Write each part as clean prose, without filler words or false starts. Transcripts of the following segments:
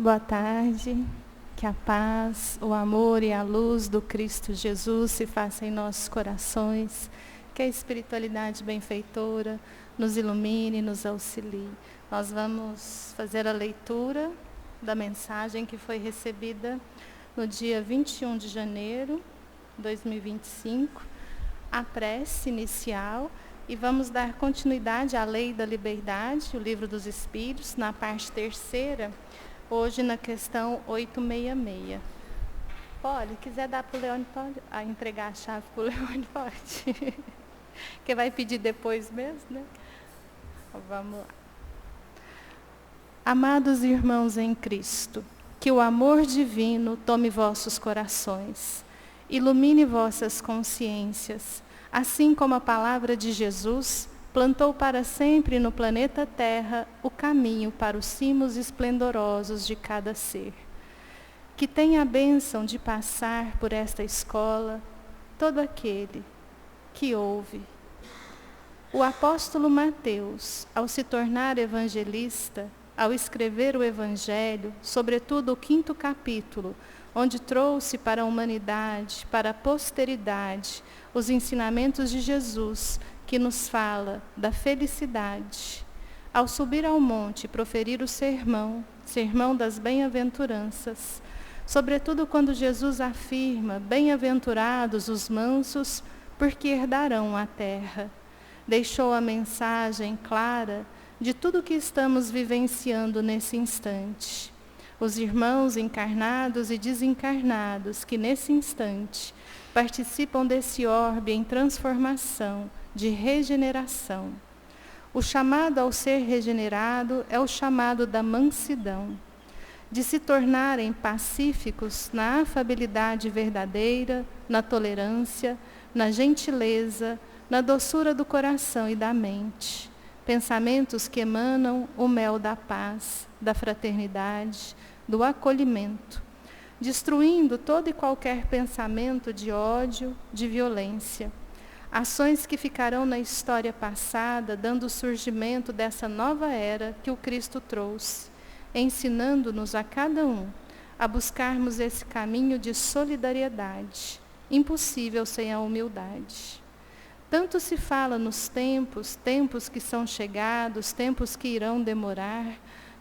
Boa tarde, que a paz, o amor e a luz do Cristo Jesus se façam em nossos corações, que a espiritualidade benfeitora nos ilumine, nos auxilie. Nós vamos fazer a leitura da mensagem que foi recebida no dia 21 de janeiro de 2025, a prece inicial, e vamos dar continuidade à Lei da Liberdade, o Livro dos Espíritos, na parte terceira, hoje na questão 866. Pode, quiser dar para o Leone, pode. Entregar a chave para o Leone, pode. Que vai pedir depois mesmo, né? Vamos lá. Amados irmãos em Cristo, que o amor divino tome vossos corações, ilumine vossas consciências, assim como a palavra de Jesus plantou para sempre no planeta Terra o caminho para os cimos esplendorosos de cada ser. Que tenha a bênção de passar por esta escola todo aquele que ouve. O apóstolo Mateus, ao se tornar evangelista, ao escrever o Evangelho, sobretudo o 5º capítulo, onde trouxe para a humanidade, para a posteridade, os ensinamentos de Jesus, que nos fala da felicidade. Ao subir ao monte e proferir o sermão das bem-aventuranças, sobretudo quando Jesus afirma: bem-aventurados os mansos, porque herdarão a terra. Deixou a mensagem clara de tudo o que estamos vivenciando nesse instante. Os irmãos encarnados e desencarnados que nesse instante participam desse orbe em transformação, de regeneração. O chamado ao ser regenerado é o chamado da mansidão, de se tornarem pacíficos na afabilidade verdadeira, na tolerância, na gentileza, na doçura do coração e da mente. Pensamentos que emanam o mel da paz, da fraternidade, do acolhimento, destruindo todo e qualquer pensamento de ódio, de violência. Ações que ficarão na história passada, dando surgimento dessa nova era que o Cristo trouxe, ensinando-nos a cada um a buscarmos esse caminho de solidariedade, impossível sem a humildade. Tanto se fala nos tempos que são chegados, tempos que irão demorar,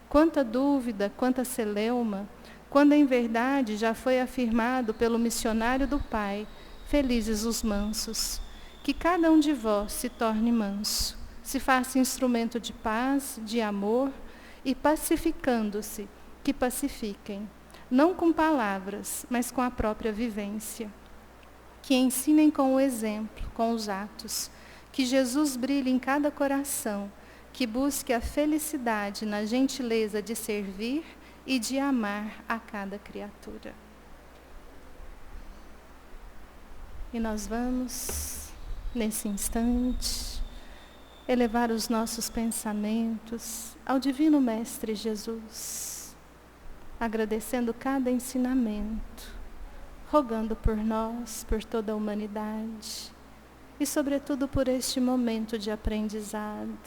quanta dúvida, quanta celeuma, quando em verdade já foi afirmado pelo missionário do Pai: felizes os mansos. Que cada um de vós se torne manso, se faça instrumento de paz, de amor, e pacificando-se, que pacifiquem, não com palavras, mas com a própria vivência. Que ensinem com o exemplo, com os atos, que Jesus brilhe em cada coração, que busque a felicidade na gentileza de servir e de amar a cada criatura. E nós vamos, nesse instante, elevar os nossos pensamentos ao Divino Mestre Jesus, agradecendo cada ensinamento, rogando por nós, por toda a humanidade e, sobretudo, por este momento de aprendizado,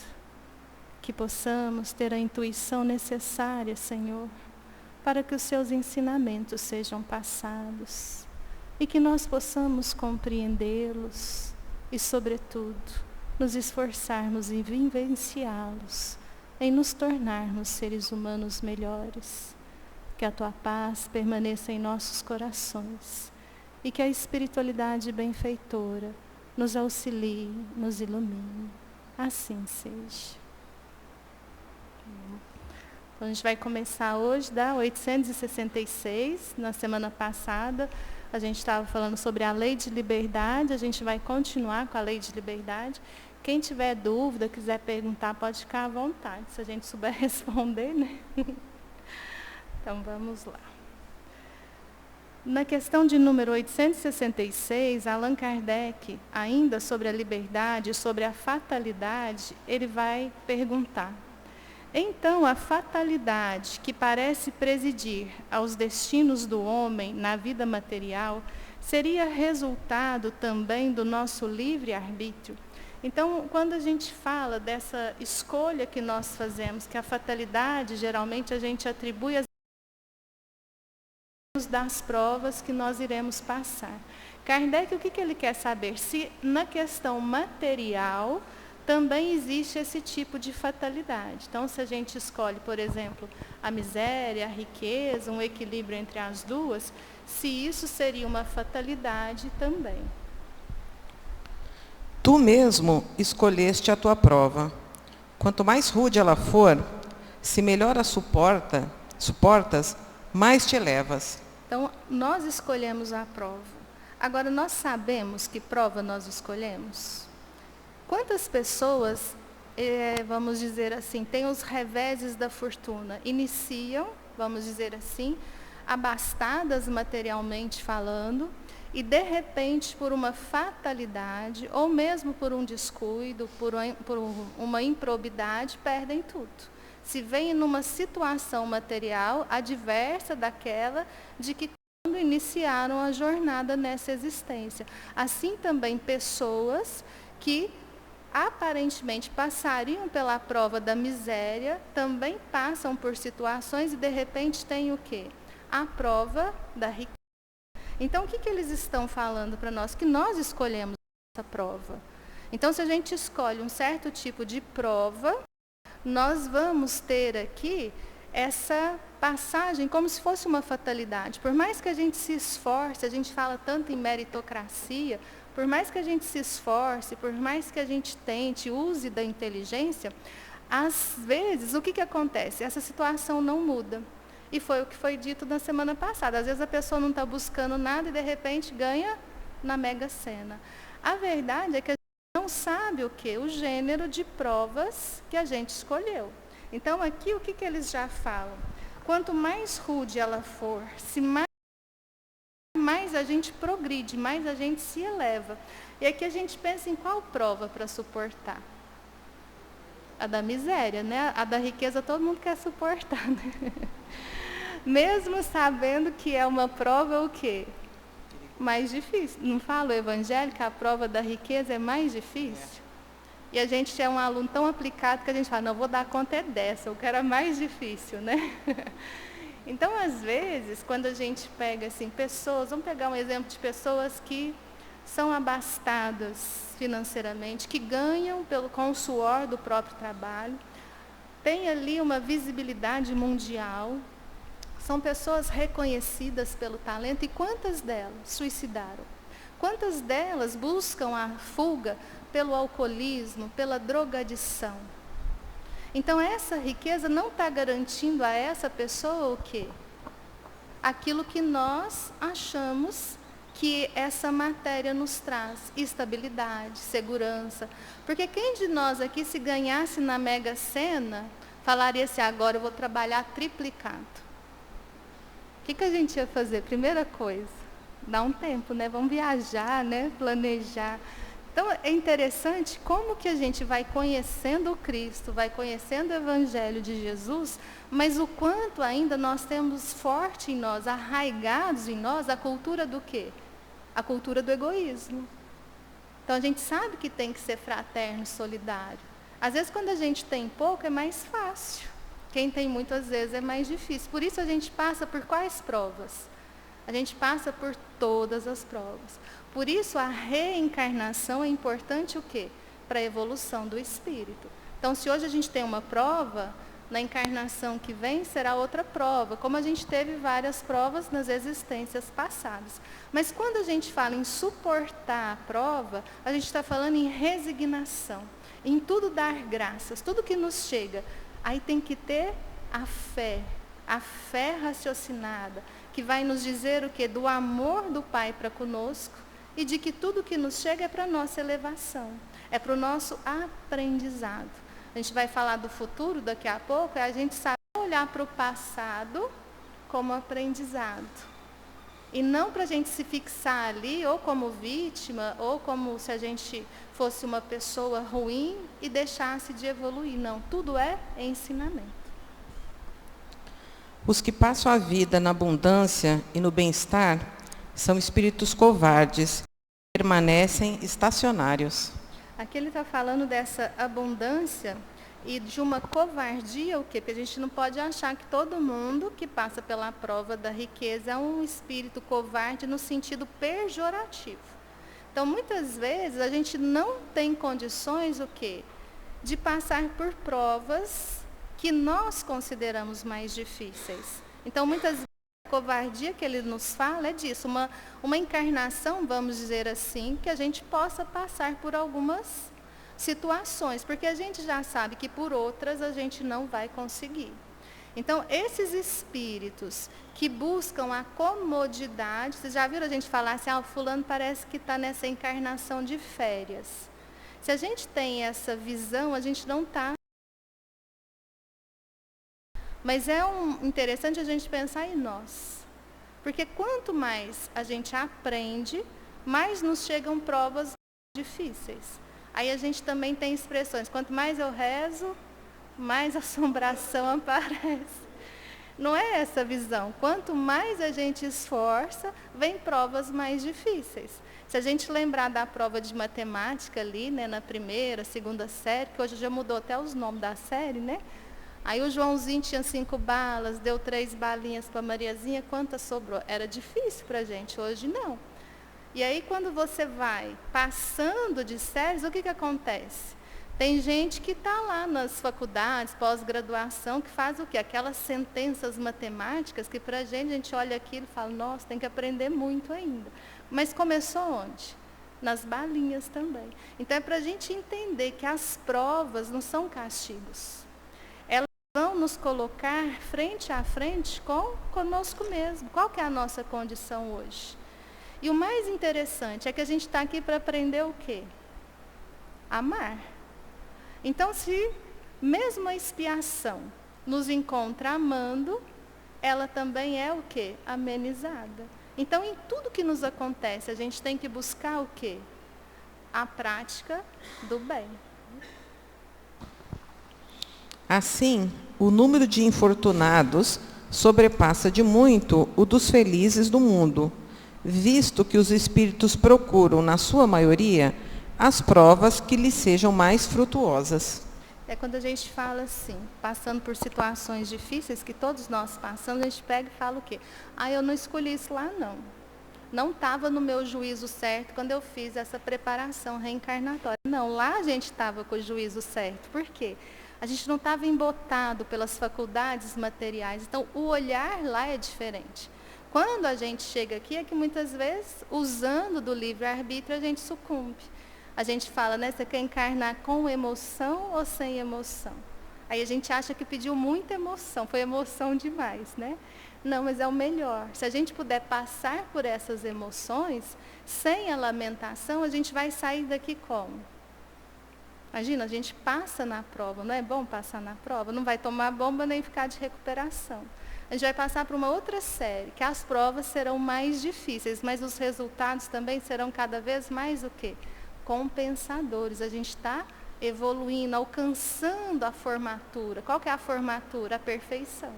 que possamos ter a intuição necessária, Senhor, para que os seus ensinamentos sejam passados e que nós possamos compreendê-los e, sobretudo, nos esforçarmos em vivenciá-los, em nos tornarmos seres humanos melhores. Que a tua paz permaneça em nossos corações e que a espiritualidade benfeitora nos auxilie, nos ilumine. Assim seja. Então, a gente vai começar hoje da 866. Na semana passada, a gente estava falando sobre a Lei de Liberdade. A gente vai continuar com a Lei de Liberdade. Quem tiver dúvida, quiser perguntar, pode ficar à vontade, se a gente souber responder, né? Então, vamos lá. Na questão de número 866, Allan Kardec, ainda sobre a liberdade, sobre a fatalidade, ele vai perguntar: então, a fatalidade que parece presidir aos destinos do homem na vida material seria resultado também do nosso livre-arbítrio? Então, quando a gente fala dessa escolha que nós fazemos, que a fatalidade, geralmente a gente atribui às das provas que nós iremos passar. Kardec, o que ele quer saber? Se na questão material também existe esse tipo de fatalidade. Então, se a gente escolhe, por exemplo, a miséria, a riqueza, um equilíbrio entre as duas, se isso seria uma fatalidade também. Tu mesmo escolheste a tua prova. Quanto mais rude ela for, se melhor a suportas, mais te elevas. Então, nós escolhemos a prova. Agora, nós sabemos que prova nós escolhemos? Quantas pessoas, vamos dizer assim, têm os reveses da fortuna? Iniciam, vamos dizer assim, abastadas materialmente falando, e de repente, por uma fatalidade, ou mesmo por um descuido, por uma improbidade, perdem tudo. Se veem numa situação material adversa daquela de que quando iniciaram a jornada nessa existência. Assim também pessoas que aparentemente passariam pela prova da miséria, também passam por situações e de repente têm o quê? A prova da riqueza. Então, o que eles estão falando para nós? Que nós escolhemos essa prova. Então, se a gente escolhe um certo tipo de prova, nós vamos ter aqui essa passagem como se fosse uma fatalidade. Por mais que a gente se esforce, a gente fala tanto em meritocracia, por mais que a gente se esforce, por mais que a gente tente, use da inteligência, às vezes, o que acontece? Essa situação não muda. E foi o que foi dito na semana passada. Às vezes a pessoa não está buscando nada e de repente ganha na Mega Sena. A verdade é que a gente não sabe o quê? O gênero de provas que a gente escolheu. Então aqui o que eles já falam? Quanto mais rude ela for, se mais a gente progride, mais a gente se eleva. E aqui a gente pensa em qual prova para suportar? A da miséria, né? A da riqueza todo mundo quer suportar, né? Mesmo sabendo que é uma prova o quê? Mais difícil. Não fala o Evangelho que a prova da riqueza é mais difícil? E a gente é um aluno tão aplicado que a gente fala, não, vou dar conta dessa, eu quero a mais difícil, né? Então, às vezes, quando a gente pega assim, pessoas, vamos pegar um exemplo de pessoas que são abastadas financeiramente, que ganham com o suor do próprio trabalho, tem ali uma visibilidade mundial, são pessoas reconhecidas pelo talento, e quantas delas suicidaram? Quantas delas buscam a fuga pelo alcoolismo, pela drogadição? Então, essa riqueza não está garantindo a essa pessoa o quê? Aquilo que nós achamos que essa matéria nos traz: estabilidade, segurança. Porque quem de nós aqui, se ganhasse na Mega Sena, falaria assim, agora eu vou trabalhar triplicado? O que a gente ia fazer? Primeira coisa, dá um tempo, né? Vamos viajar, né? Planejar. Então, é interessante como que a gente vai conhecendo o Cristo, vai conhecendo o Evangelho de Jesus, mas o quanto ainda nós temos forte em nós, arraigados em nós, a cultura do quê? A cultura do egoísmo. Então, a gente sabe que tem que ser fraterno e solidário. Às vezes, quando a gente tem pouco, é mais fácil. Quem tem muito, às vezes, é mais difícil. Por isso, a gente passa por quais provas? A gente passa por todas as provas. Por isso, a reencarnação é importante o quê? Para a evolução do espírito. Então, se hoje a gente tem uma prova, na encarnação que vem será outra prova, como a gente teve várias provas nas existências passadas. Mas quando a gente fala em suportar a prova, a gente está falando em resignação, em tudo dar graças, tudo que nos chega. Aí tem que ter a fé raciocinada, que vai nos dizer o quê? Do amor do Pai para conosco, e de que tudo que nos chega é para a nossa elevação, é para o nosso aprendizado. A gente vai falar do futuro daqui a pouco, é a gente saber olhar para o passado como aprendizado. E não para a gente se fixar ali, ou como vítima, ou como se a gente fosse uma pessoa ruim e deixasse de evoluir. Não, tudo é ensinamento. Os que passam a vida na abundância e no bem-estar são espíritos covardes, que permanecem estacionários. Aqui ele está falando dessa abundância e de uma covardia, o quê? Porque a gente não pode achar que todo mundo que passa pela prova da riqueza é um espírito covarde no sentido pejorativo. Então, muitas vezes, a gente não tem condições, o quê? De passar por provas que nós consideramos mais difíceis. Então, muitas vezes, a covardia que ele nos fala é disso, uma encarnação, vamos dizer assim, que a gente possa passar por algumas situações, porque a gente já sabe que por outras a gente não vai conseguir. Então, esses espíritos que buscam a comodidade, vocês já viram a gente falar assim, o fulano parece que está nessa encarnação de férias. Se a gente tem essa visão, a gente não está. Mas é interessante a gente pensar em nós. Porque quanto mais a gente aprende, mais nos chegam provas difíceis. Aí a gente também tem expressões, quanto mais eu rezo, mais assombração aparece. Não é essa a visão. Quanto mais a gente esforça, vem provas mais difíceis. Se a gente lembrar da prova de matemática ali, né, na primeira, segunda série, que hoje já mudou até os nomes da série, né? Aí o Joãozinho tinha 5 balas, deu 3 balinhas para a Mariazinha, quantas sobrou? Era difícil para a gente, hoje não. E aí, quando você vai passando de séries, o que acontece? Tem gente que está lá nas faculdades, pós-graduação, que faz o quê? Aquelas sentenças matemáticas que para a gente olha aquilo e fala, nossa, tem que aprender muito ainda. Mas começou onde? Nas balinhas também. Então, é para a gente entender que as provas não são castigos. Elas vão nos colocar frente a frente conosco mesmo. Qual que é a nossa condição hoje? E o mais interessante é que a gente está aqui para aprender o quê? Amar. Então, se mesmo a expiação nos encontra amando, ela também é o quê? Amenizada. Então, em tudo que nos acontece, a gente tem que buscar o quê? A prática do bem. Assim, o número de infortunados sobrepassa de muito o dos felizes do mundo, visto que os espíritos procuram, na sua maioria, as provas que lhes sejam mais frutuosas. É quando a gente fala assim, passando por situações difíceis, que todos nós passamos, a gente pega e fala o quê? Eu não escolhi isso lá, não. Não estava no meu juízo certo quando eu fiz essa preparação reencarnatória. Não, lá a gente estava com o juízo certo. Por quê? A gente não estava embotado pelas faculdades materiais. Então, o olhar lá é diferente. Quando a gente chega aqui, é que muitas vezes, usando do livre-arbítrio, a gente sucumbe. A gente fala, né, você quer encarnar com emoção ou sem emoção? Aí a gente acha que pediu muita emoção, foi emoção demais, né? Não, mas é o melhor. Se a gente puder passar por essas emoções, sem a lamentação, a gente vai sair daqui como? Imagina, a gente passa na prova, não é bom passar na prova? Não vai tomar bomba nem ficar de recuperação. A gente vai passar para uma outra série, que as provas serão mais difíceis, mas os resultados também serão cada vez mais o quê? Compensadores. A gente está evoluindo, alcançando a formatura. Qual que é a formatura? A perfeição.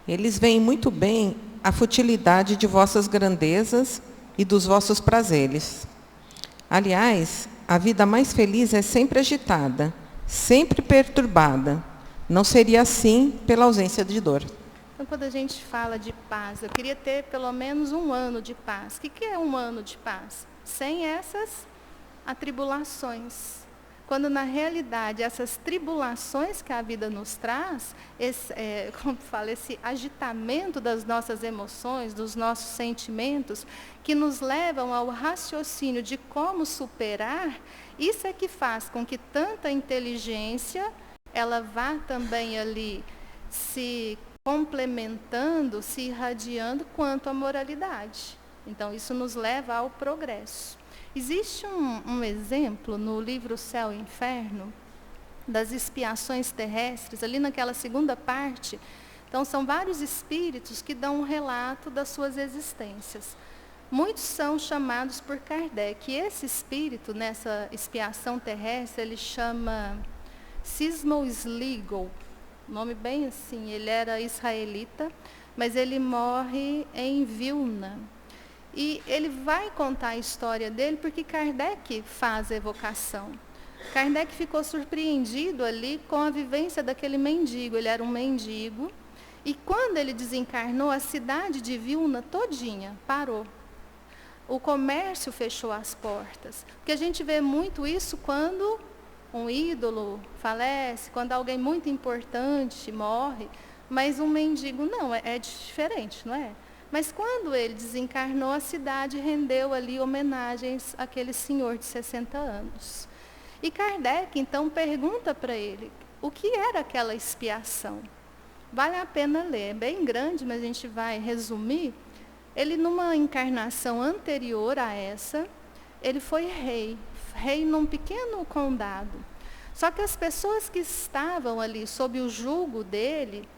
Eles veem muito bem a futilidade de vossas grandezas e dos vossos prazeres. Aliás, a vida mais feliz é sempre agitada, sempre perturbada. Não seria assim pela ausência de dor. Então, quando a gente fala de paz, eu queria ter pelo menos 1 ano de paz. O que é 1 ano de paz? Sem essas atribulações. Quando, na realidade, essas tribulações que a vida nos traz, esse agitamento das nossas emoções, dos nossos sentimentos, que nos levam ao raciocínio de como superar, isso é que faz com que tanta inteligência, ela vá também ali se complementando, se irradiando, quanto a moralidade. Então, isso nos leva ao progresso. Existe um exemplo no livro Céu e Inferno, das expiações terrestres, ali naquela segunda parte. Então, são vários espíritos que dão um relato das suas existências. Muitos são chamados por Kardec. E esse espírito, nessa expiação terrestre, ele chama Sismo Sligo, nome bem assim, ele era israelita, mas ele morre em Vilna. E ele vai contar a história dele porque Kardec faz a evocação. Kardec ficou surpreendido ali com a vivência daquele mendigo. Ele era um mendigo. E quando ele desencarnou, a cidade de Vilna todinha parou. O comércio fechou as portas. Porque a gente vê muito isso quando um ídolo falece, quando alguém muito importante morre. Mas um mendigo não, é diferente, não é? Mas quando ele desencarnou, a cidade rendeu ali homenagens àquele senhor de 60 anos. E Kardec, então, pergunta para ele, o que era aquela expiação? Vale a pena ler, é bem grande, mas a gente vai resumir. Ele, numa encarnação anterior a essa, ele foi rei num pequeno condado. Só que as pessoas que estavam ali sob o jugo dele,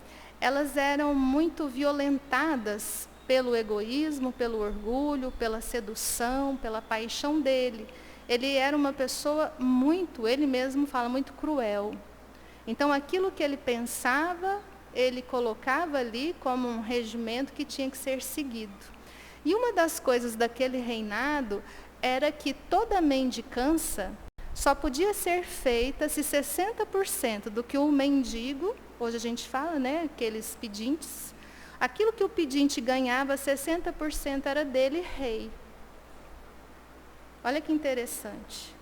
elas eram muito violentadas pelo egoísmo, pelo orgulho, pela sedução, pela paixão dele. Ele era uma pessoa ele mesmo fala, muito cruel. Então, aquilo que ele pensava, ele colocava ali como um regimento que tinha que ser seguido. E uma das coisas daquele reinado era que toda mendicância só podia ser feita se 60% do que o mendigo, hoje a gente fala, né, aqueles pedintes, aquilo que o pedinte ganhava, 60% era dele, rei. Olha que interessante.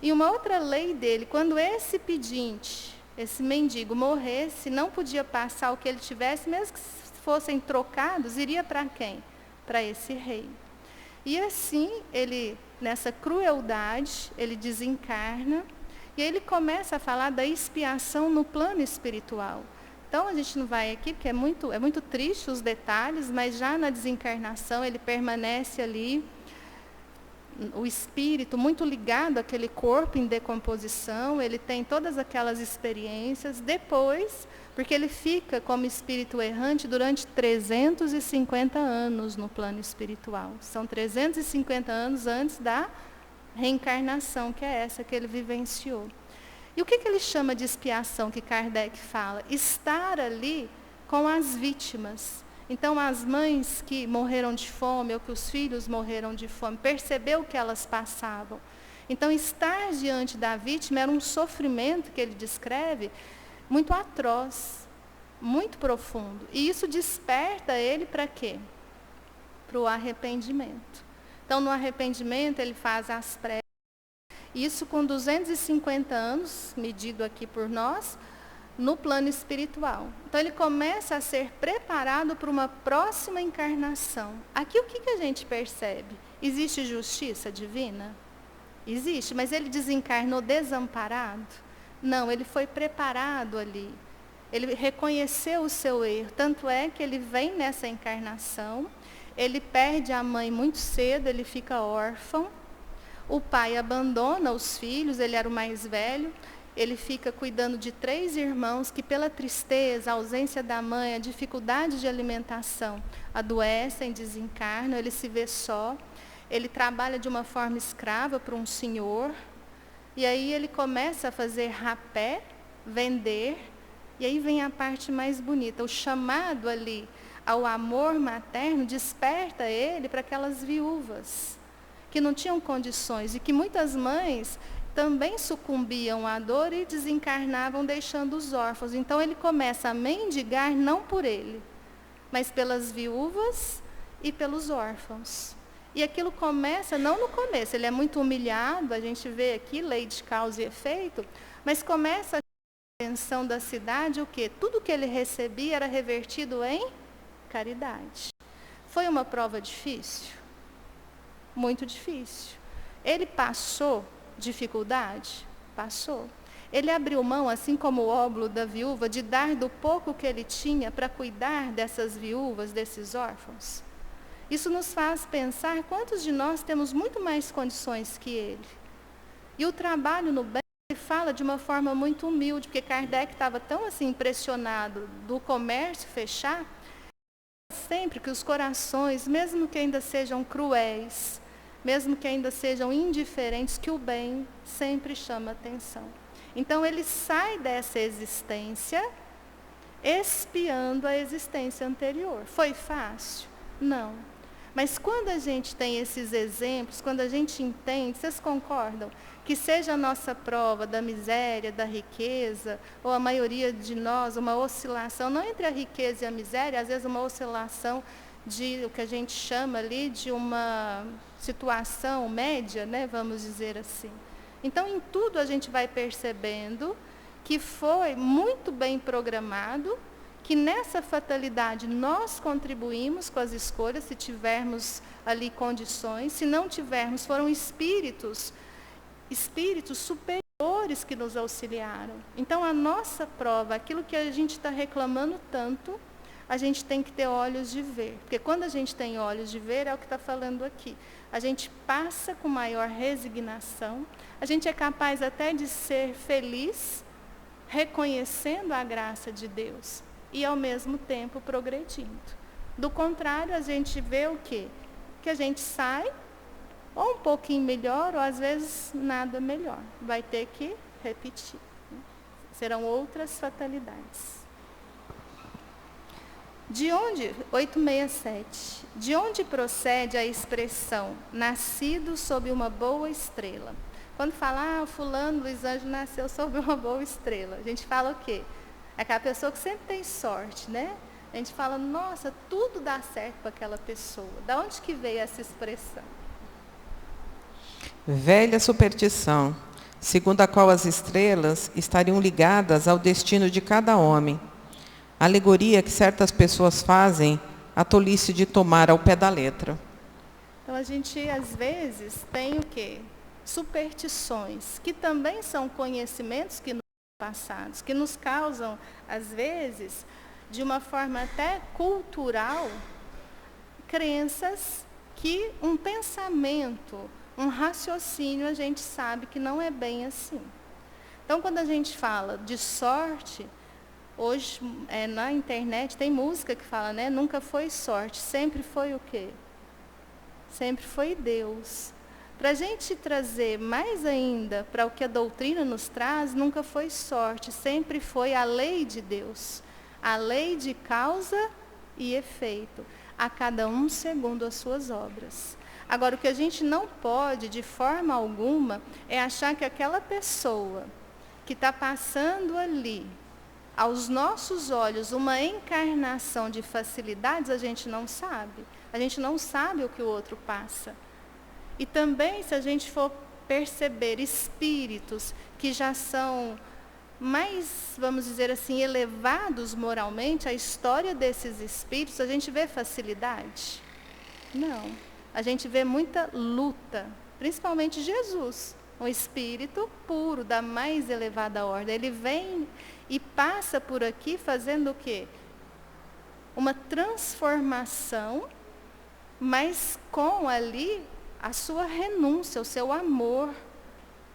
E uma outra lei dele, quando esse pedinte, esse mendigo morresse, não podia passar o que ele tivesse, mesmo que fossem trocados, iria para quem? Para esse rei. E assim, ele, nessa crueldade, ele desencarna, e ele começa a falar da expiação no plano espiritual. Então, a gente não vai aqui, porque é muito triste os detalhes, mas já na desencarnação ele permanece ali, o espírito muito ligado àquele corpo em decomposição, ele tem todas aquelas experiências. Depois, porque ele fica como espírito errante durante 350 anos no plano espiritual. São 350 anos antes da reencarnação, que é essa que ele vivenciou. E o que ele chama de expiação, que Kardec fala? Estar ali com as vítimas. Então, as mães que morreram de fome, ou que os filhos morreram de fome, percebeu o que elas passavam. Então, estar diante da vítima era um sofrimento, que ele descreve, muito atroz, muito profundo. E isso desperta ele para quê? Para o arrependimento. Então, no arrependimento, ele faz as preces. Isso com 250 anos, medido aqui por nós, no plano espiritual. Então, ele começa a ser preparado para uma próxima encarnação. Aqui, o que a gente percebe? Existe justiça divina? Existe, mas ele desencarnou desamparado? Não, ele foi preparado ali. Ele reconheceu o seu erro. Tanto é que ele vem nessa encarnação, ele perde a mãe muito cedo, ele fica órfão. O pai abandona os filhos, ele era o mais velho. Ele fica cuidando de 3 irmãos que, pela tristeza, a ausência da mãe, a dificuldade de alimentação, adoecem, desencarnam, ele se vê só. Ele trabalha de uma forma escrava para um senhor. E aí ele começa a fazer rapé, vender. E aí vem a parte mais bonita. O chamado ali ao amor materno desperta ele para aquelas viúvas que não tinham condições e que muitas mães também sucumbiam à dor e desencarnavam, deixando os órfãos. Então, ele começa a mendigar não por ele, mas pelas viúvas e pelos órfãos. E aquilo começa, não no começo, ele é muito humilhado, a gente vê aqui, lei de causa e efeito, mas começa a atenção da cidade, o quê? Tudo que ele recebia era revertido em caridade. Foi uma prova difícil? Muito difícil. Ele passou dificuldade? Passou. Ele abriu mão, assim como o óbolo da viúva, de dar do pouco que ele tinha para cuidar dessas viúvas, desses órfãos. Isso nos faz pensar quantos de nós temos muito mais condições que ele. E o trabalho no bem, ele fala de uma forma muito humilde, porque Kardec estava tão assim impressionado do comércio fechar, sempre que os corações, mesmo que ainda sejam cruéis, mesmo que ainda sejam indiferentes, que o bem sempre chama atenção. Então, ele sai dessa existência expiando a existência anterior. Foi fácil? Não. Mas quando a gente tem esses exemplos, quando a gente entende, vocês concordam? Que seja a nossa prova da miséria, da riqueza, ou a maioria de nós, uma oscilação, não entre a riqueza e a miséria, às vezes uma oscilação de o que a gente chama ali de uma situação média, né, vamos dizer assim. Então, em tudo a gente vai percebendo que foi muito bem programado, que nessa fatalidade nós contribuímos com as escolhas, se tivermos ali condições, se não tivermos, foram espíritos superiores que nos auxiliaram. Então, a nossa prova, aquilo que a gente está reclamando tanto, a gente tem que ter olhos de ver. Porque quando a gente tem olhos de ver, é o que está falando aqui. A gente passa com maior resignação, a gente é capaz até de ser feliz, reconhecendo a graça de Deus e, ao mesmo tempo, progredindo. Do contrário, a gente vê o quê? Que a gente sai ou um pouquinho melhor, ou às vezes nada melhor. Vai ter que repetir. Serão outras fatalidades. 867. De onde procede a expressão nascido sob uma boa estrela? Quando fala, fulano, Luiz Ângelo nasceu sob uma boa estrela, a gente fala o quê? É aquela pessoa que sempre tem sorte, né? A gente fala, nossa, tudo dá certo para aquela pessoa. Da onde que veio essa expressão? Velha superstição, segundo a qual as estrelas estariam ligadas ao destino de cada homem. Alegoria que certas pessoas fazem a tolice de tomar ao pé da letra. Então, a gente, às vezes, tem o quê? Superstições, que também são conhecimentos que nos são passados, que nos causam, às vezes, de uma forma até cultural, crenças que um pensamento, um raciocínio, a gente sabe que não é bem assim. Então, quando a gente fala de sorte, hoje, na internet, tem música que fala, né? Nunca foi sorte, sempre foi o quê? Sempre foi Deus. Para a gente trazer mais ainda para o que a doutrina nos traz, nunca foi sorte, sempre foi a lei de Deus. A lei de causa e efeito, a cada um segundo as suas obras. Agora, o que a gente não pode, de forma alguma, é achar que aquela pessoa que está passando ali, aos nossos olhos, uma encarnação de facilidades, a gente não sabe. A gente não sabe o que o outro passa. E também, se a gente for perceber espíritos que já são mais, vamos dizer assim, elevados moralmente, a história desses espíritos, a gente vê facilidade? Não. A gente vê muita luta, principalmente Jesus, um espírito puro, da mais elevada ordem. Ele vem e passa por aqui fazendo o quê? Uma transformação, mas com ali a sua renúncia, o seu amor.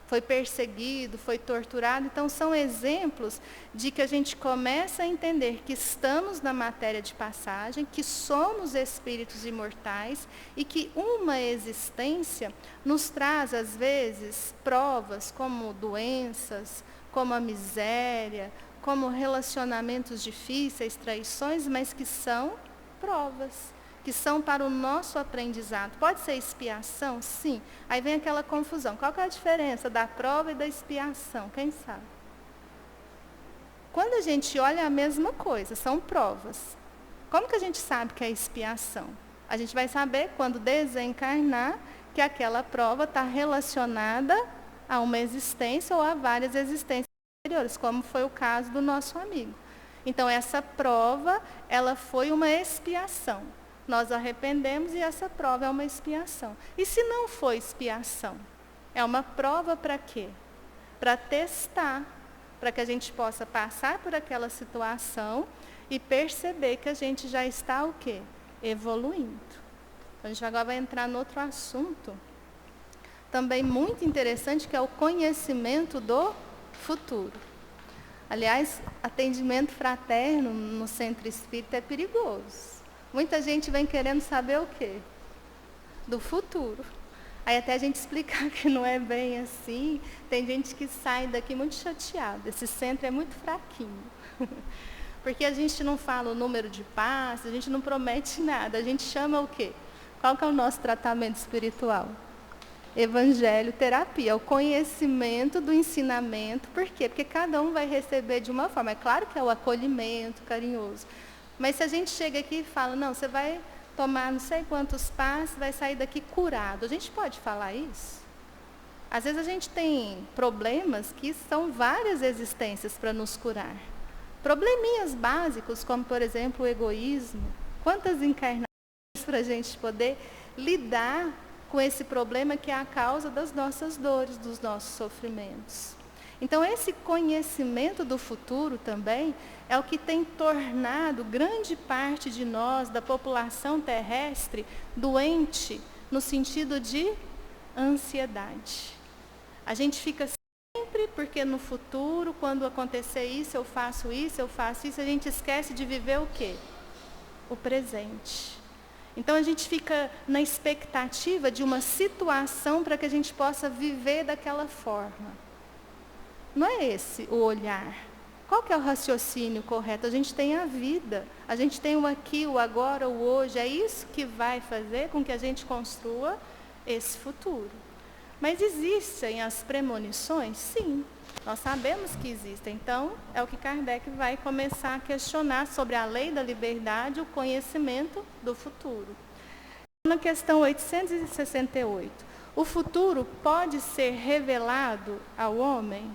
Foi perseguido, foi torturado. Então, são exemplos de que a gente começa a entender que estamos na matéria de passagem, que somos espíritos imortais e que uma existência nos traz, às vezes, provas como doenças, como a miséria, como relacionamentos difíceis, traições, mas que são provas, que são para o nosso aprendizado. Pode ser expiação? Sim. Aí vem aquela confusão. Qual que é a diferença da prova e da expiação? Quem sabe? Quando a gente olha, é a mesma coisa, são provas. Como que a gente sabe que é expiação? A gente vai saber quando desencarnar que aquela prova está relacionada a uma existência ou a várias existências anteriores, como foi o caso do nosso amigo. Então, essa prova, ela foi uma expiação. Nós arrependemos e essa prova é uma expiação. E se não for expiação? É uma prova para quê? Para testar, para que a gente possa passar por aquela situação e perceber que a gente já está o quê? Evoluindo. Então, a gente agora vai entrar no outro assunto, também muito interessante, que é o conhecimento do futuro. Aliás, atendimento fraterno no centro espírita é perigoso. Muita gente vem querendo saber o quê? Do futuro. Aí até a gente explicar que não é bem assim, tem gente que sai daqui muito chateada. Esse centro é muito fraquinho. Porque a gente não fala o número de passos, a gente não promete nada. A gente chama o quê? Qual que é o nosso tratamento espiritual? Evangelho, terapia, o conhecimento do ensinamento. Por quê? Porque cada um vai receber de uma forma. É claro que é o acolhimento carinhoso. Mas se a gente chega aqui e fala, não, você vai tomar não sei quantos passos, vai sair daqui curado. A gente pode falar isso? Às vezes a gente tem problemas que são várias existências para nos curar. Probleminhas básicos, como por exemplo o egoísmo. Quantas encarnações para a gente poder lidar com esse problema que é a causa das nossas dores, dos nossos sofrimentos. Então esse conhecimento do futuro também é o que tem tornado grande parte de nós, da população terrestre, doente no sentido de ansiedade. A gente fica sempre, porque no futuro, quando acontecer isso, eu faço isso, a gente esquece de viver o quê? O presente. Então a gente fica na expectativa de uma situação para que a gente possa viver daquela forma. Não é esse o olhar. Qual que é o raciocínio correto? A gente tem a vida, a gente tem o aqui, o agora, o hoje. É isso que vai fazer com que a gente construa esse futuro. Mas existem as premonições? Sim, nós sabemos que existem. Então, é o que Kardec vai começar a questionar sobre a lei da liberdade, o conhecimento do futuro. Na questão 868, o futuro pode ser revelado ao homem?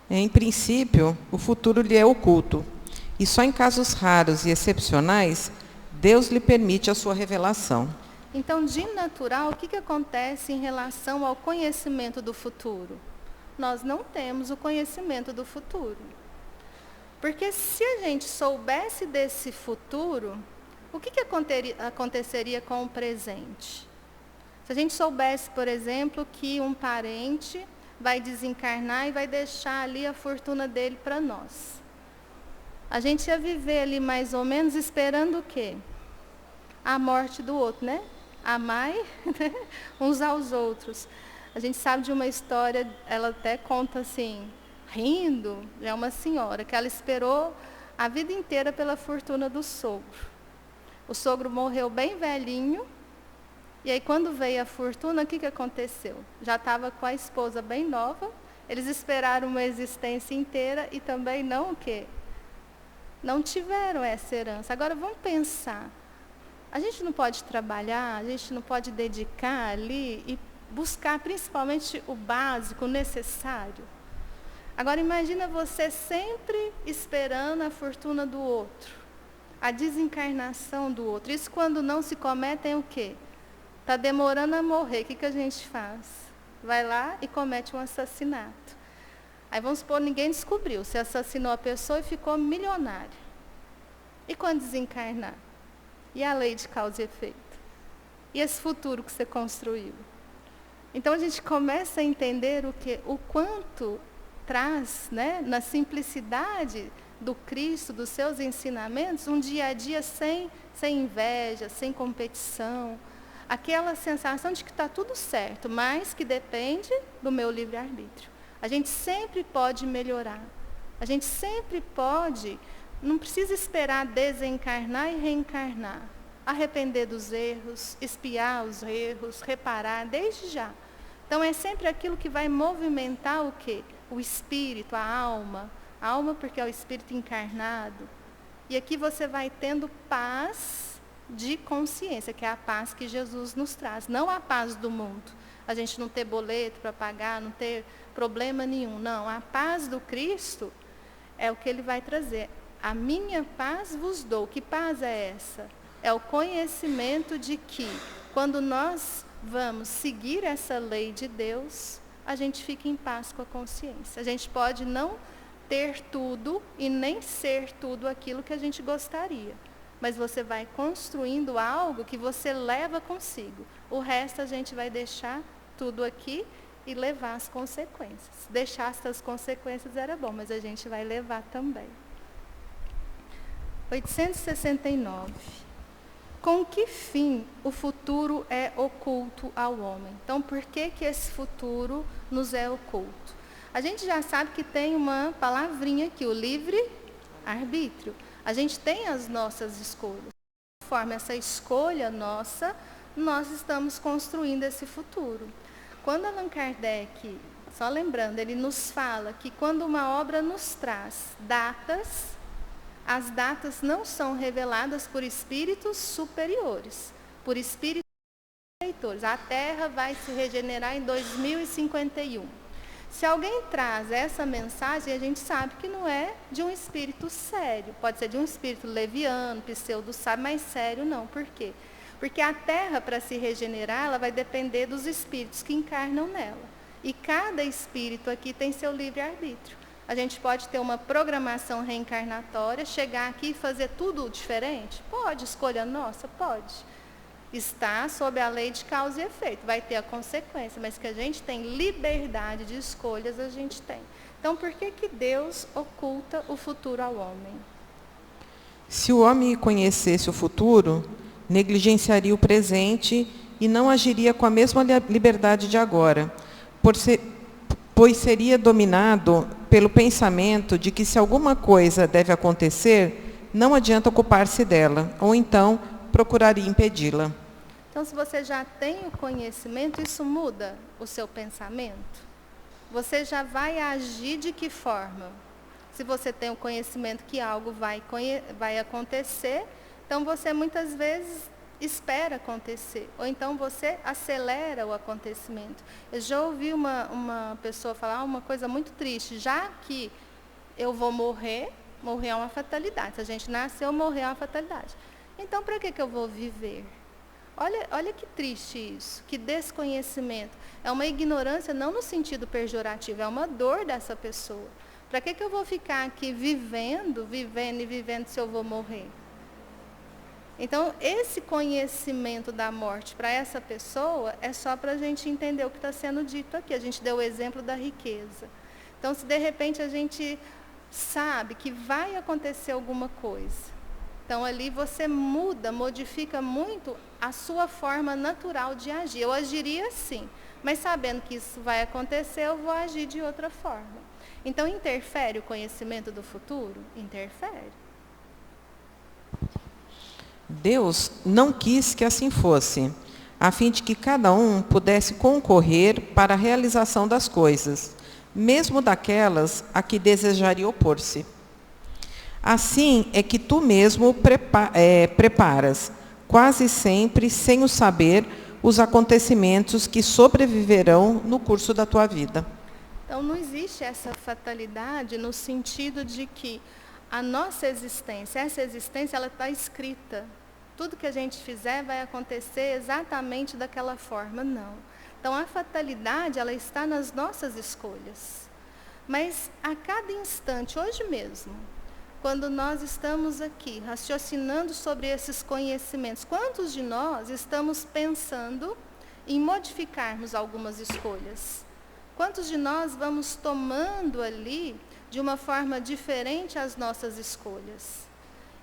Em princípio, o futuro lhe é oculto, e só em casos raros e excepcionais, Deus lhe permite a sua revelação. Então, de natural, o que acontece em relação ao conhecimento do futuro? Nós não temos o conhecimento do futuro. Porque se a gente soubesse desse futuro, o que aconteceria com o presente? Se a gente soubesse, por exemplo, que um parente vai desencarnar e vai deixar ali a fortuna dele para nós. A gente ia viver ali mais ou menos esperando o quê? A morte do outro, né? Amai uns aos outros. A gente sabe de uma história, ela até conta assim, rindo, é uma senhora, que ela esperou a vida inteira pela fortuna do sogro. O sogro morreu bem velhinho, e aí quando veio a fortuna, o que aconteceu? Já estava com a esposa bem nova, eles esperaram uma existência inteira e também não o quê? Não tiveram essa herança. Agora vamos pensar. A gente não pode trabalhar, a gente não pode dedicar ali e buscar principalmente o básico, o necessário. Agora imagina você sempre esperando a fortuna do outro, a desencarnação do outro. Isso quando não se cometem o quê? Está demorando a morrer, o que a gente faz? Vai lá e comete um assassinato. Aí vamos supor, ninguém descobriu, você assassinou a pessoa e ficou milionário. E quando desencarnar? E a lei de causa e efeito? E esse futuro que você construiu? Então a gente começa a entender o quanto traz, né, na simplicidade do Cristo, dos seus ensinamentos, um dia a dia sem inveja, sem competição, aquela sensação de que está tudo certo, mas que depende do meu livre-arbítrio. A gente sempre pode melhorar, a gente sempre pode. Não precisa esperar desencarnar e reencarnar. Arrepender dos erros, espiar os erros, reparar, desde já. Então, é sempre aquilo que vai movimentar o quê? O espírito, a alma. A alma porque é o espírito encarnado. E aqui você vai tendo paz de consciência, que é a paz que Jesus nos traz. Não a paz do mundo. A gente não ter boleto para pagar, não ter problema nenhum. Não, a paz do Cristo é o que ele vai trazer. A minha paz vos dou. Que paz é essa? É o conhecimento de que, quando nós vamos seguir essa lei de Deus, a gente fica em paz com a consciência. A gente pode não ter tudo e nem ser tudo aquilo que a gente gostaria. Mas você vai construindo algo que você leva consigo. O resto a gente vai deixar tudo aqui e levar as consequências. Deixar essas consequências era bom, mas a gente vai levar também. 869. Com que fim o futuro é oculto ao homem? Então, por que esse futuro nos é oculto? A gente já sabe que tem uma palavrinha aqui, o livre-arbítrio. A gente tem as nossas escolhas. conforme essa escolha nossa, nós estamos construindo esse futuro. Quando Allan Kardec, só lembrando, ele nos fala que quando uma obra nos traz datas, as datas não são reveladas por espíritos superiores, por espíritos leitores. A Terra vai se regenerar em 2051. Se alguém traz essa mensagem, a gente sabe que não é de um espírito sério. Pode ser de um espírito leviano, pseudo-sábio, mas sério não. Por quê? Porque a Terra, para se regenerar, ela vai depender dos espíritos que encarnam nela. E cada espírito aqui tem seu livre-arbítrio. A gente pode ter uma programação reencarnatória, chegar aqui e fazer tudo diferente? Pode, escolha nossa? Pode. Está sob a lei de causa e efeito, vai ter a consequência, mas que a gente tem liberdade de escolhas, a gente tem. Então, por que Deus oculta o futuro ao homem? Se o homem conhecesse o futuro, negligenciaria o presente e não agiria com a mesma liberdade de agora, pois seria dominado pelo pensamento de que se alguma coisa deve acontecer, não adianta ocupar-se dela, ou então procuraria impedi-la. Então, se você já tem o conhecimento, isso muda o seu pensamento? Você já vai agir de que forma? Se você tem o conhecimento que algo vai acontecer, então você muitas vezes espera acontecer, ou então você acelera o acontecimento. Eu já ouvi uma pessoa falar uma coisa muito triste, já que eu vou morrer é uma fatalidade. Se a gente nasceu, morrer é uma fatalidade. Então, para que eu vou viver? Olha que triste isso, que desconhecimento. É uma ignorância não no sentido pejorativo, é uma dor dessa pessoa. Para que eu vou ficar aqui vivendo se eu vou morrer? Então, esse conhecimento da morte para essa pessoa é só para a gente entender o que está sendo dito aqui. A gente deu o exemplo da riqueza. Então, se de repente a gente sabe que vai acontecer alguma coisa, então ali você modifica muito a sua forma natural de agir. Eu agiria assim, mas sabendo que isso vai acontecer, eu vou agir de outra forma. Então, interfere o conhecimento do futuro? Interfere. Deus não quis que assim fosse, a fim de que cada um pudesse concorrer para a realização das coisas, mesmo daquelas a que desejaria opor-se. Assim é que tu mesmo preparas, quase sempre sem o saber, os acontecimentos que sobreviverão no curso da tua vida. Então, não existe essa fatalidade no sentido de que a nossa existência, essa existência, ela está escrita. Tudo que a gente fizer vai acontecer exatamente daquela forma, não. Então, a fatalidade, ela está nas nossas escolhas. Mas, a cada instante, hoje mesmo, quando nós estamos aqui, raciocinando sobre esses conhecimentos, quantos de nós estamos pensando em modificarmos algumas escolhas? Quantos de nós vamos tomando ali, de uma forma diferente, as nossas escolhas?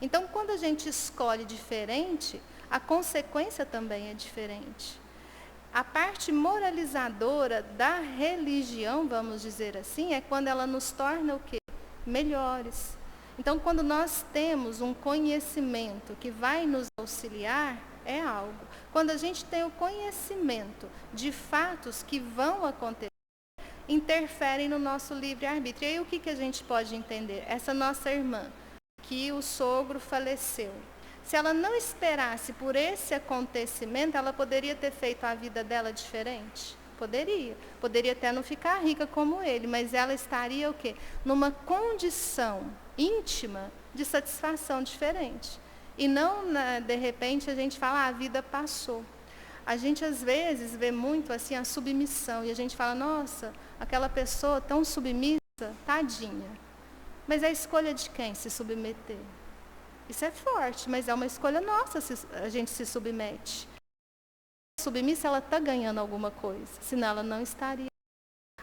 Então, quando a gente escolhe diferente, a consequência também é diferente. A parte moralizadora da religião, vamos dizer assim, é quando ela nos torna o quê? Melhores. Então, quando nós temos um conhecimento que vai nos auxiliar, é algo. Quando a gente tem o conhecimento de fatos que vão acontecer, interferem no nosso livre-arbítrio. E aí, o que a gente pode entender? Essa nossa irmã, que o sogro faleceu. Se ela não esperasse por esse acontecimento, ela poderia ter feito a vida dela diferente? Poderia. Poderia até não ficar rica como ele, mas ela estaria o quê? Numa condição íntima de satisfação diferente. E não, de repente, a gente fala, a vida passou. A gente, às vezes, vê muito assim a submissão, e a gente fala, nossa, aquela pessoa tão submissa, tadinha. Mas é a escolha de quem se submeter? Isso é forte, mas é uma escolha nossa se a gente se submete. Submissa, ela está ganhando alguma coisa, senão ela não estaria.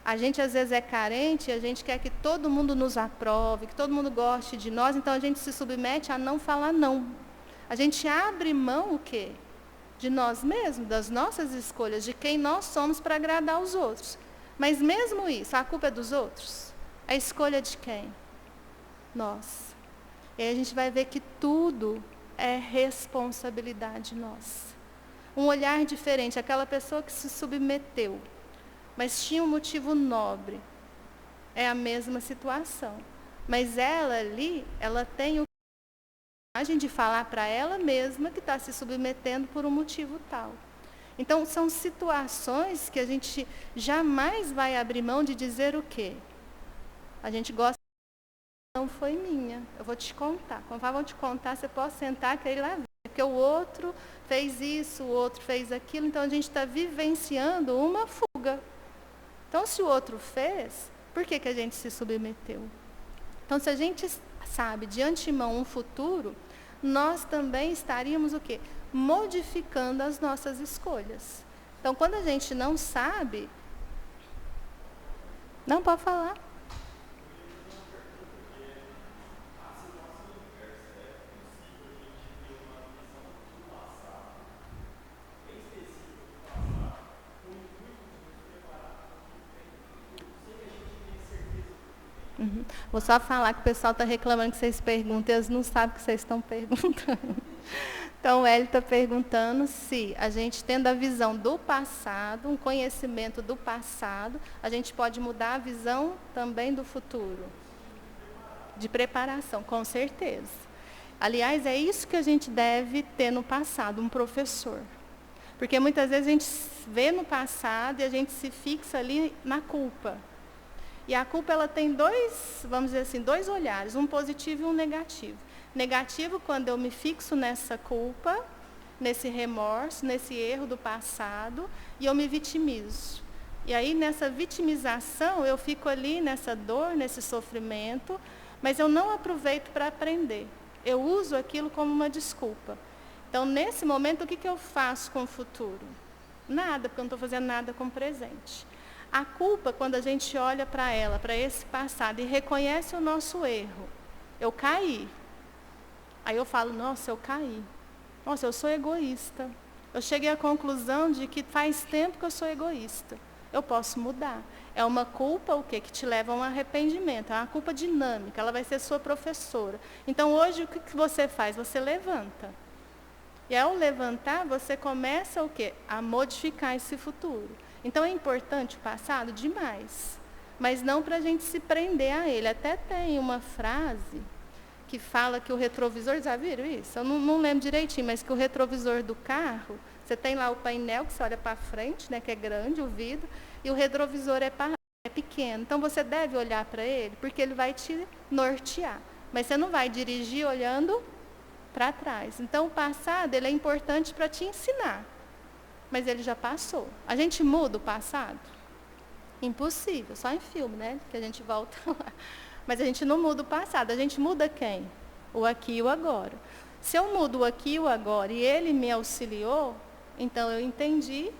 A gente, às vezes, é carente, a gente quer que todo mundo nos aprove, que todo mundo goste de nós, então a gente se submete a não falar não. A gente abre mão o quê? De nós mesmos, das nossas escolhas, de quem nós somos para agradar os outros. Mas mesmo isso, a culpa é dos outros? A escolha de quem? Nós. E aí a gente vai ver que tudo é responsabilidade nossa. Um olhar diferente, aquela pessoa que se submeteu, mas tinha um motivo nobre, é a mesma situação. Mas ela ali, ela tem a coragem de falar para ela mesma que está se submetendo por um motivo tal. Então, são situações que a gente jamais vai abrir mão de dizer o quê? A gente gosta, não foi minha. Eu vou te contar. Quando vão te contar, você pode sentar que aí lá vem. Porque o outro fez isso, o outro fez aquilo. Então, a gente está vivenciando uma fuga. Então, se o outro fez, por que a gente se submeteu? Então, se a gente sabe de antemão um futuro, nós também estaríamos o quê? Modificando as nossas escolhas. Então, quando a gente não sabe... Não, pode falar. Uhum. Vou só falar que o pessoal está reclamando que vocês perguntam, eles não sabem o que vocês estão perguntando. Então, o Hélio está perguntando se a gente, tendo a visão do passado, um conhecimento do passado, a gente pode mudar a visão também do futuro. De preparação, com certeza. Aliás, é isso que a gente deve ter no passado, um professor. Porque muitas vezes a gente vê no passado e a gente se fixa ali na culpa. E a culpa, ela tem vamos dizer assim, dois olhares, um positivo e um negativo. Negativo quando eu me fixo nessa culpa, nesse remorso, nesse erro do passado, e eu me vitimizo. E aí, nessa vitimização, eu fico ali nessa dor, nesse sofrimento, mas eu não aproveito para aprender. Eu uso aquilo como uma desculpa. Então, nesse momento, o que eu faço com o futuro? Nada, porque eu não estou fazendo nada com o presente. A culpa, quando a gente olha para ela, para esse passado, e reconhece o nosso erro. Eu caí. Aí eu falo, nossa, eu caí. Nossa, eu sou egoísta. Eu cheguei à conclusão de que faz tempo que eu sou egoísta. Eu posso mudar. É uma culpa, o quê? Que te leva a um arrependimento. É uma culpa dinâmica, ela vai ser sua professora. Então, hoje, o que você faz? Você levanta. E ao levantar, você começa o quê? A modificar esse futuro. Então, é importante o passado? Demais. Mas não para a gente se prender a ele. Até tem uma frase que fala que o retrovisor, já viram isso? Eu não lembro direitinho, mas que o retrovisor do carro, você tem lá o painel que você olha para frente, né, que é grande, o vidro, e o retrovisor é pequeno. Então, você deve olhar para ele, porque ele vai te nortear. Mas você não vai dirigir olhando para trás. Então, o passado, ele é importante para te ensinar. Mas ele já passou. A gente muda o passado? Impossível, só em filme, né? Que a gente volta lá. Mas a gente não muda o passado, a gente muda quem? O aqui e o agora. Se eu mudo o aqui e o agora e ele me auxiliou, então eu entendi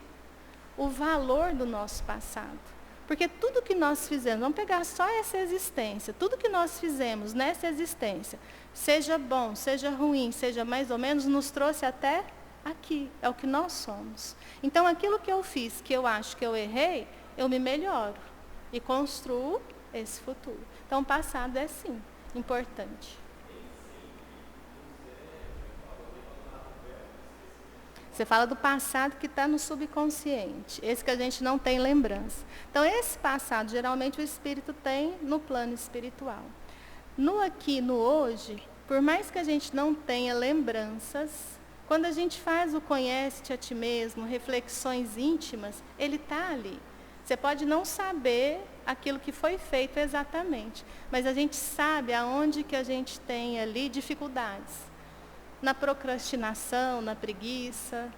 o valor do nosso passado. Porque tudo que nós fizemos, vamos pegar só essa existência, tudo que nós fizemos nessa existência, seja bom, seja ruim, seja mais ou menos, nos trouxe até aqui, é o que nós somos. Então, aquilo que eu fiz, que eu acho que eu errei, eu me melhoro e construo esse futuro. Então, o passado é, sim, importante. Você fala do passado que está no subconsciente, esse que a gente não tem lembrança. Então, esse passado, geralmente, o espírito tem no plano espiritual. No aqui, no hoje, por mais que a gente não tenha lembranças, quando a gente faz o conhece-te a ti mesmo, reflexões íntimas, ele está ali. Você pode não saber aquilo que foi feito exatamente, mas a gente sabe aonde que a gente tem ali dificuldades. Na procrastinação, na preguiça,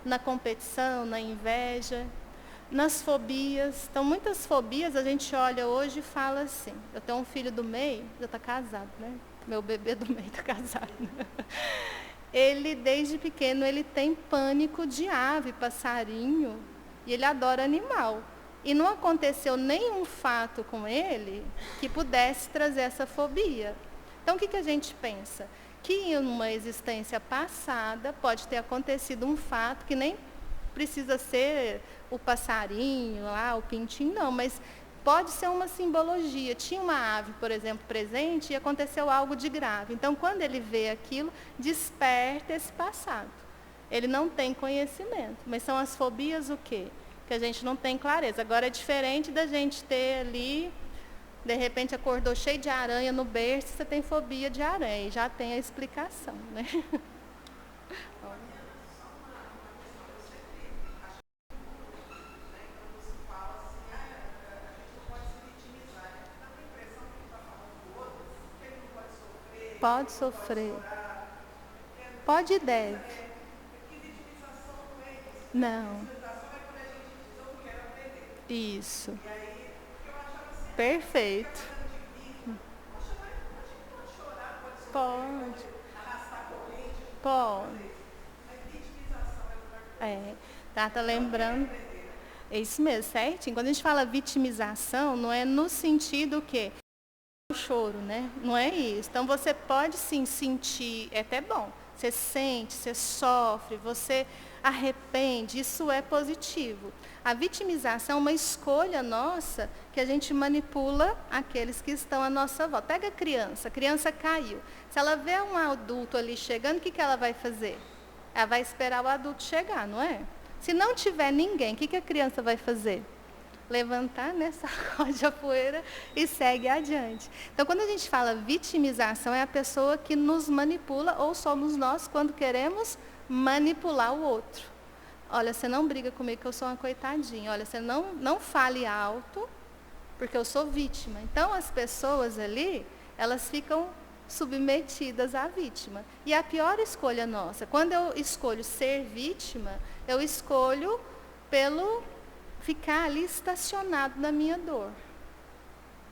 na competição, na inveja, nas fobias. Então, muitas fobias a gente olha hoje e fala assim, eu tenho um filho do meio, já está casado, né? Meu bebê do meio está casado. Ele, desde pequeno, ele tem pânico de ave, passarinho, e ele adora animal. E não aconteceu nenhum fato com ele que pudesse trazer essa fobia. Então, o que a gente pensa? Que em uma existência passada pode ter acontecido um fato que nem precisa ser o passarinho lá, o pintinho, não, mas Pode ser uma simbologia. Tinha uma ave, por exemplo, presente e aconteceu algo de grave. Então, quando ele vê aquilo, desperta esse passado. Ele não tem conhecimento. Mas são as fobias o quê? Que a gente não tem clareza. Agora, é diferente da gente ter ali, de repente acordou cheio de aranha no berço, você tem fobia de aranha. E já tem a explicação, né? Pode sofrer. Pode e deve. Não. Isso. Perfeito. Pode. Pode. Tá lembrando. É isso mesmo, certinho. Quando a gente fala vitimização, não é no sentido que o choro, né? Não é isso. Então você pode sim sentir, é até bom. Você sente, você sofre, você arrepende, isso é positivo. A vitimização é uma escolha nossa que a gente manipula aqueles que estão à nossa volta. Pega a criança caiu. Se ela vê um adulto ali chegando, o que ela vai fazer? Ela vai esperar o adulto chegar, não é? Se não tiver ninguém, o que a criança vai fazer? Levantar, né, sacode a poeira e segue adiante. Então, quando a gente fala vitimização, é a pessoa que nos manipula, ou somos nós quando queremos manipular o outro. Olha, você não briga comigo que eu sou uma coitadinha. Olha, você não fale alto, porque eu sou vítima. Então, as pessoas ali, elas ficam submetidas à vítima. E a pior escolha nossa, quando eu escolho ser vítima, eu escolho pelo ficar ali estacionado na minha dor.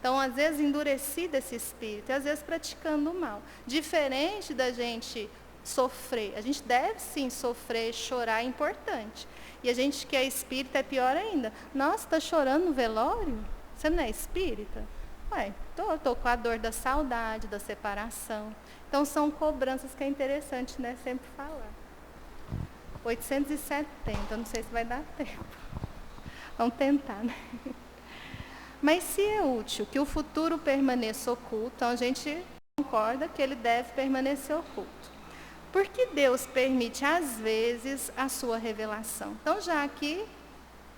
Então, às vezes, endurecido esse espírito, e às vezes praticando o mal. Diferente da gente sofrer. A gente deve sim sofrer, chorar, é importante. E a gente que é espírita é pior ainda. Nossa, está chorando no velório? Você não é espírita? Ué, estou com a dor da saudade, da separação. Então, são cobranças que é interessante, né, sempre falar. 870, não sei se vai dar tempo. Vamos tentar, né? Mas se é útil que o futuro permaneça oculto, então a gente concorda que ele deve permanecer oculto. Por que Deus permite, às vezes, a sua revelação? Então, já que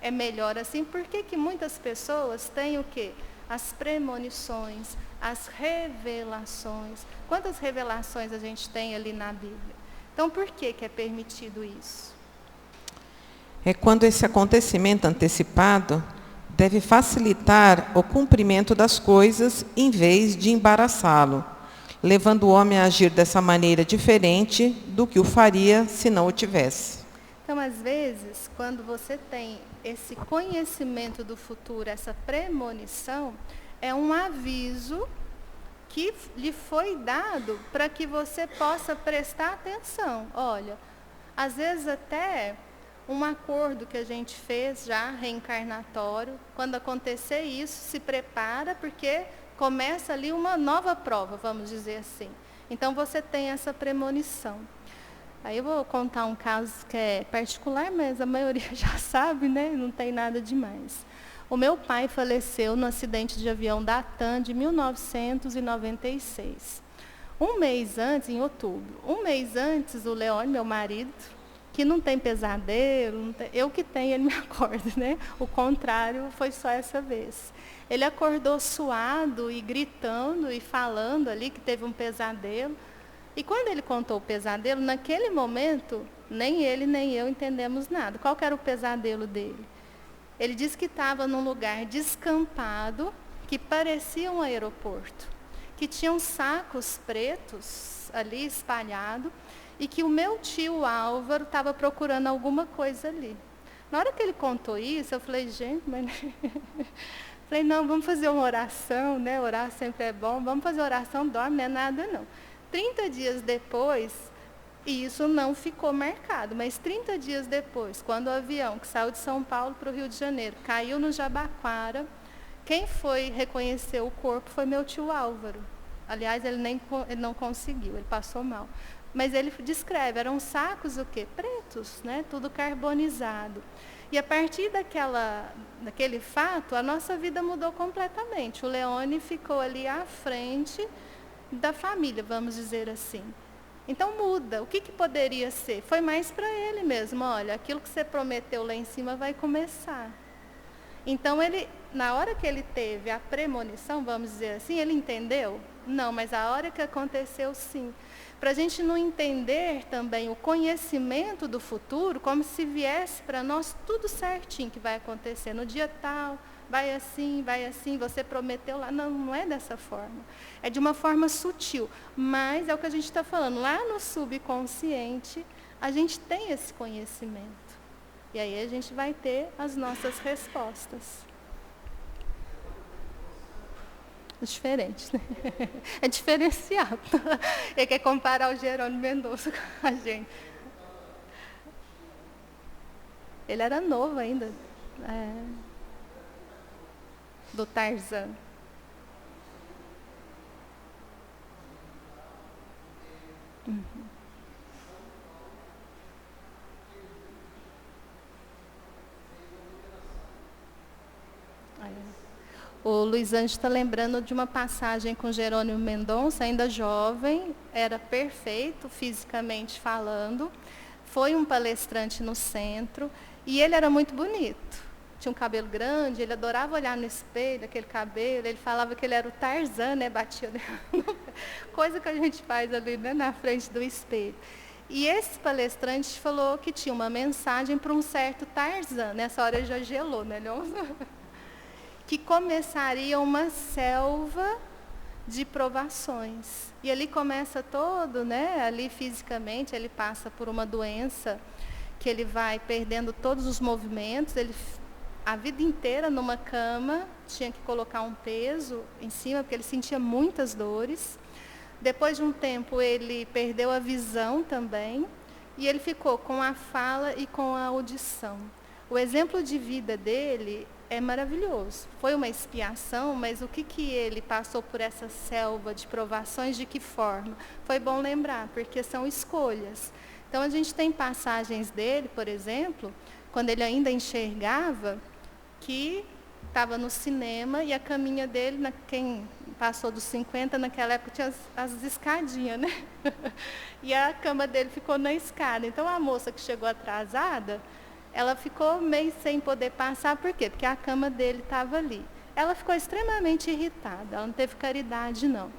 é melhor assim, por que muitas pessoas têm o quê? As premonições, as revelações. Quantas revelações a gente tem ali na Bíblia? Então, por que é permitido isso? É quando esse acontecimento antecipado deve facilitar o cumprimento das coisas em vez de embaraçá-lo, levando o homem a agir dessa maneira diferente do que o faria se não o tivesse. Então, às vezes, quando você tem esse conhecimento do futuro, essa premonição, é um aviso que lhe foi dado para que você possa prestar atenção. Olha, às vezes até um acordo que a gente fez já, reencarnatório, quando acontecer isso, se prepara, porque começa ali uma nova prova, vamos dizer assim. Então, você tem essa premonição. Aí eu vou contar um caso que é particular, mas a maioria já sabe, né? Não tem nada demais. O meu pai faleceu no acidente de avião da TAM de 1996. Um mês antes, em outubro, o Leone, meu marido, que não tem pesadelo, eu que tenho, ele me acorda, né? O contrário foi só essa vez. Ele acordou suado e gritando e falando ali que teve um pesadelo. E quando ele contou o pesadelo, naquele momento, nem ele nem eu entendemos nada. Qual que era o pesadelo dele? Ele disse que estava num lugar descampado, que parecia um aeroporto, que tinham sacos pretos ali espalhados, e que o meu tio Álvaro estava procurando alguma coisa ali. Na hora que ele contou isso, eu falei, gente, mas... falei, não, vamos fazer uma oração, né? Orar sempre é bom, vamos fazer oração, dorme, não é nada não. 30 dias depois, e isso não ficou marcado, mas 30 dias depois, quando o avião que saiu de São Paulo para o Rio de Janeiro caiu no Jabaquara, quem foi reconhecer o corpo foi meu tio Álvaro. Aliás, ele não conseguiu, ele passou mal. Mas ele descreve, eram sacos o quê? Pretos, né? Tudo carbonizado. E a partir daquele fato, a nossa vida mudou completamente. O Leone ficou ali à frente da família, vamos dizer assim. Então muda. O que poderia ser? Foi mais para ele mesmo. Olha, aquilo que você prometeu lá em cima vai começar. Então ele, na hora que ele teve a premonição, vamos dizer assim, ele entendeu? Não, mas a hora que aconteceu, sim. Para a gente não entender também o conhecimento do futuro, como se viesse para nós tudo certinho que vai acontecer. No dia tal, vai assim, você prometeu lá. Não, não é dessa forma. É de uma forma sutil. Mas é o que a gente está falando. Lá no subconsciente, a gente tem esse conhecimento. E aí a gente vai ter as nossas respostas. Diferente, né? É diferenciado. Ele quer comparar o Jerônimo Mendonça com a gente. Ele era novo ainda. Do Tarzan. O Luiz Anjo está lembrando de uma passagem com Jerônimo Mendonça, ainda jovem, era perfeito fisicamente falando, foi um palestrante no centro e ele era muito bonito. Tinha um cabelo grande, ele adorava olhar no espelho, aquele cabelo, ele falava que ele era o Tarzan, né? Batia coisa que a gente faz ali, né? Na frente do espelho. E esse palestrante falou que tinha uma mensagem para um certo Tarzan, nessa hora ele já gelou, né? Que começaria uma selva de provações. E ali começa todo, né? Ali fisicamente, ele passa por uma doença que ele vai perdendo todos os movimentos, ele a vida inteira numa cama, tinha que colocar um peso em cima, porque ele sentia muitas dores. Depois de um tempo, ele perdeu a visão também, e ele ficou com a fala e com a audição. O exemplo de vida dele é maravilhoso. Foi uma expiação, mas o que ele passou por essa selva de provações, de que forma? Foi bom lembrar, porque são escolhas. Então, a gente tem passagens dele, por exemplo, quando ele ainda enxergava, que estava no cinema e a caminha dele, quem passou dos 50, naquela época tinha as escadinhas, né? E a cama dele ficou na escada. Então, a moça que chegou atrasada, ela ficou meio sem poder passar. Por quê? Porque a cama dele estava ali. Ela ficou extremamente irritada, ela não teve caridade, não.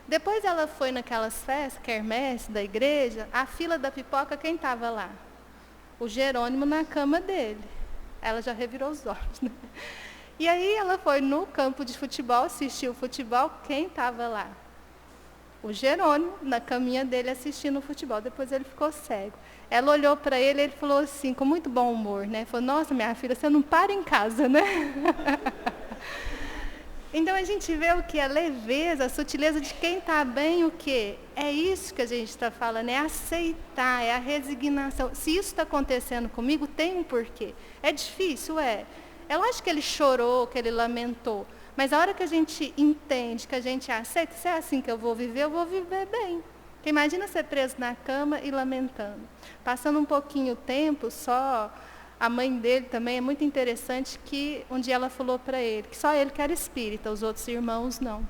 Depois ela foi naquelas festas, quermesse da igreja, a fila da pipoca, quem estava lá? O Jerônimo na cama dele. Ela já revirou os olhos, né? E aí ela foi no campo de futebol, assistiu o futebol, quem estava lá? O Jerônimo, na caminha dele, assistindo o futebol. Depois ele ficou cego. Ela olhou para ele e ele falou assim, com muito bom humor, né? Falou, nossa, minha filha, você não para em casa, né? Então a gente vê o que? A leveza, a sutileza de quem está bem, o quê? É isso que a gente está falando, é aceitar, é a resignação. Se isso está acontecendo comigo, tem um porquê. É difícil, é. É lógico que ele chorou, que ele lamentou. Mas a hora que a gente entende, que a gente aceita, se é assim que eu vou viver bem. Porque imagina ser preso na cama e lamentando. Passando um pouquinho o tempo, só a mãe dele também, é muito interessante que um dia ela falou para ele, que só ele que era espírita, os outros irmãos não.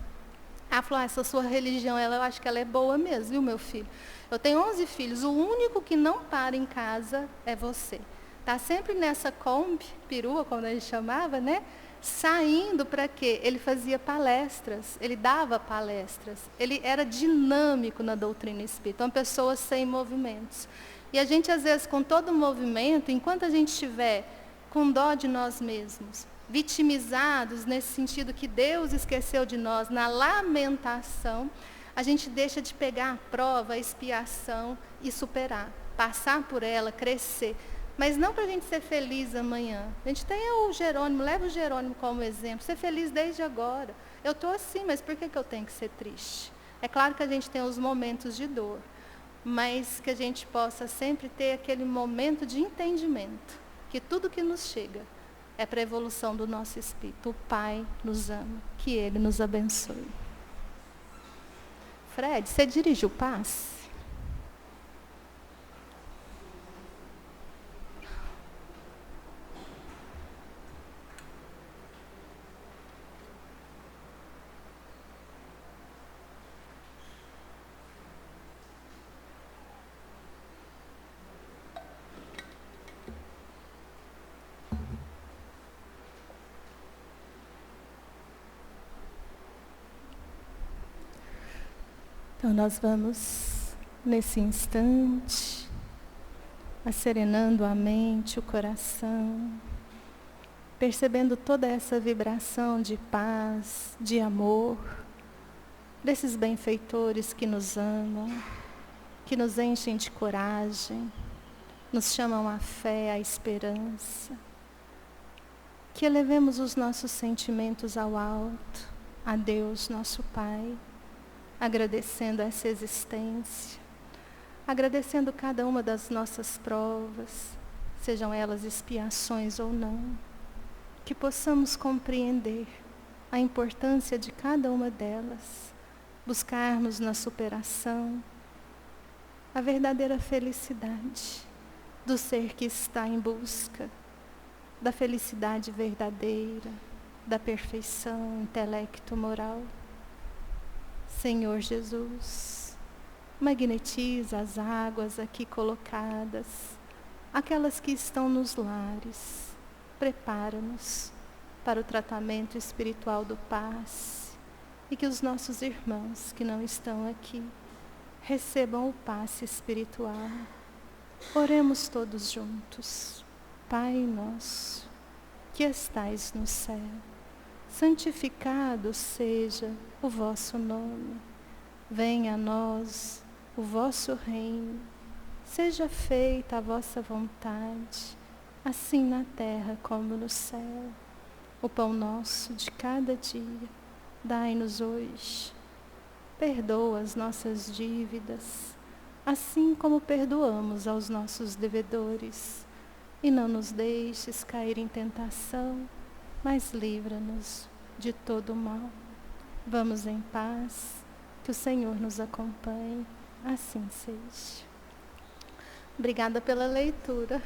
Ela falou, essa sua religião, eu acho que ela é boa mesmo, viu, meu filho? Eu tenho 11 filhos, o único que não para em casa é você. Está sempre nessa Kombi, perua, como a gente chamava, né? Saindo para quê? Ele fazia palestras, ele dava palestras, ele era dinâmico na doutrina espírita, uma pessoa sem movimentos. E a gente, às vezes, com todo o movimento, enquanto a gente estiver com dó de nós mesmos, vitimizados nesse sentido que Deus esqueceu de nós, na lamentação, a gente deixa de pegar a prova, a expiação e superar, passar por ela, crescer. Mas não para a gente ser feliz amanhã. A gente tem o Jerônimo, leva o Jerônimo como exemplo, ser feliz desde agora. Eu estou assim, mas por que eu tenho que ser triste? É claro que a gente tem os momentos de dor, mas que a gente possa sempre ter aquele momento de entendimento, que tudo que nos chega é para a evolução do nosso espírito. O Pai nos ama, que Ele nos abençoe. Fred, você dirige o passe? Então nós vamos, nesse instante, acerenando a mente, o coração, percebendo toda essa vibração de paz, de amor, desses benfeitores que nos amam, que nos enchem de coragem, nos chamam à fé, à esperança. Que elevemos os nossos sentimentos ao alto, a Deus, nosso Pai, agradecendo essa existência, agradecendo cada uma das nossas provas, sejam elas expiações ou não, que possamos compreender a importância de cada uma delas, buscarmos na superação a verdadeira felicidade do ser que está em busca da felicidade verdadeira, da perfeição, intelecto, moral. Senhor Jesus, magnetiza as águas aqui colocadas, aquelas que estão nos lares. Prepara-nos para o tratamento espiritual do passe e que os nossos irmãos que não estão aqui recebam o passe espiritual. Oremos todos juntos. Pai nosso, que estais no céu, santificado seja o vosso nome. Venha a nós o vosso reino. Seja feita a vossa vontade, assim na terra como no céu. O pão nosso de cada dia, dai-nos hoje. Perdoa as nossas dívidas, assim como perdoamos aos nossos devedores. E não nos deixes cair em tentação, mas livra-nos de todo o mal. Vamos em paz, que o Senhor nos acompanhe, assim seja. Obrigada pela leitura.